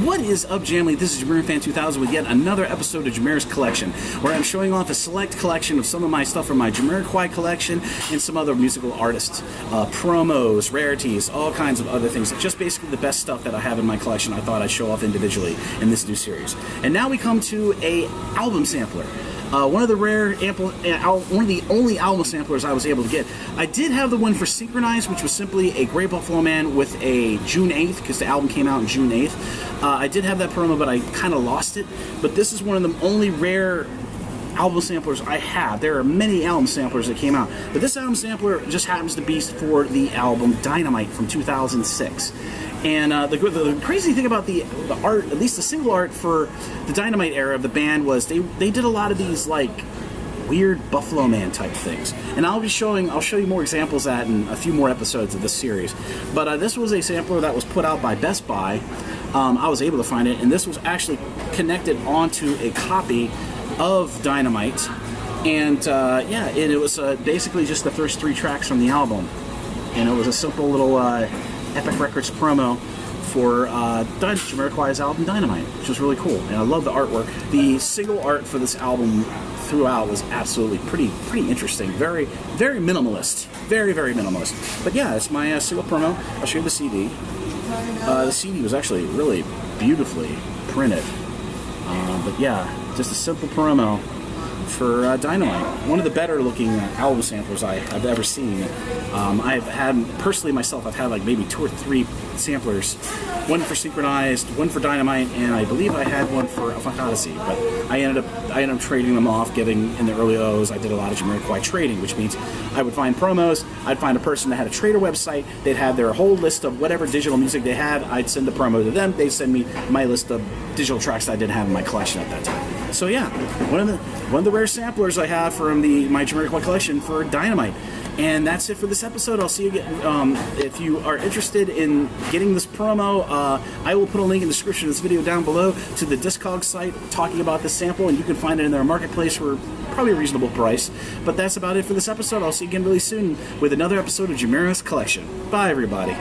What is up, Jamily? This is Jamiro Fan 2000 with yet another episode of Jamiro's Collection, where I'm showing off a select collection of some of my stuff from my Jamiroquai collection and some other musical artists, promos, rarities, all kinds of other things. Just basically the best stuff that I have in my collection I thought I'd show off individually in this new series. And now we come to a album sampler. One of the one of the only album samplers I was able to get. I did have the one for Synchronized, which was simply a Grey Buffalo Man with a June 8th, because the album came out on June 8th. I did have that promo, but I kind of lost it. But this is one of the only rare album samplers I have. There are many album samplers that came out, but this album sampler just happens to be for the album Dynamite from 2006. And the crazy thing about the art, at least the single art for the Dynamite era of the band, was they did a lot of these like weird Buffalo Man type things. And I'll show you more examples of that in a few more episodes of this series. But this was a sampler that was put out by Best Buy. I was able to find it, and this was actually connected onto a copy of Dynamite. And yeah, and it was basically just the first 3 tracks from the album. And it was a simple little Epic Records promo for Jamiroquai's album Dynamite, which was really cool, and I love the artwork. The single art for this album throughout was absolutely pretty interesting, very minimalist, very minimalist. But yeah, it's my single promo. I'll show you the CD. The CD was actually really beautifully printed, but yeah, just a simple promo for Dynamite. One of the better looking album samplers I've ever seen. I've had, personally myself, I've had like maybe 2 or 3 samplers. One for Synchronized, one for Dynamite, and I believe I had one for Funk Odyssey, but I ended up trading them off, getting in the early O's. I did a lot of Jamiroquai trading, which means I would find promos, I'd find a person that had a trader website, they'd have their whole list of whatever digital music they had, I'd send the promo to them, they'd send me my list of digital tracks that I didn't have in my collection at that time. So yeah, one of the rare samplers I have from my Jamiroquai collection for Dynamite. And that's it for this episode. I'll see you again. If you are interested in getting this promo, I will put a link in the description of this video down below to the Discogs site talking about this sample, and you can find it in their marketplace for probably a reasonable price. But that's about it for this episode. I'll see you again really soon with another episode of Jamiro's Collection. Bye, everybody.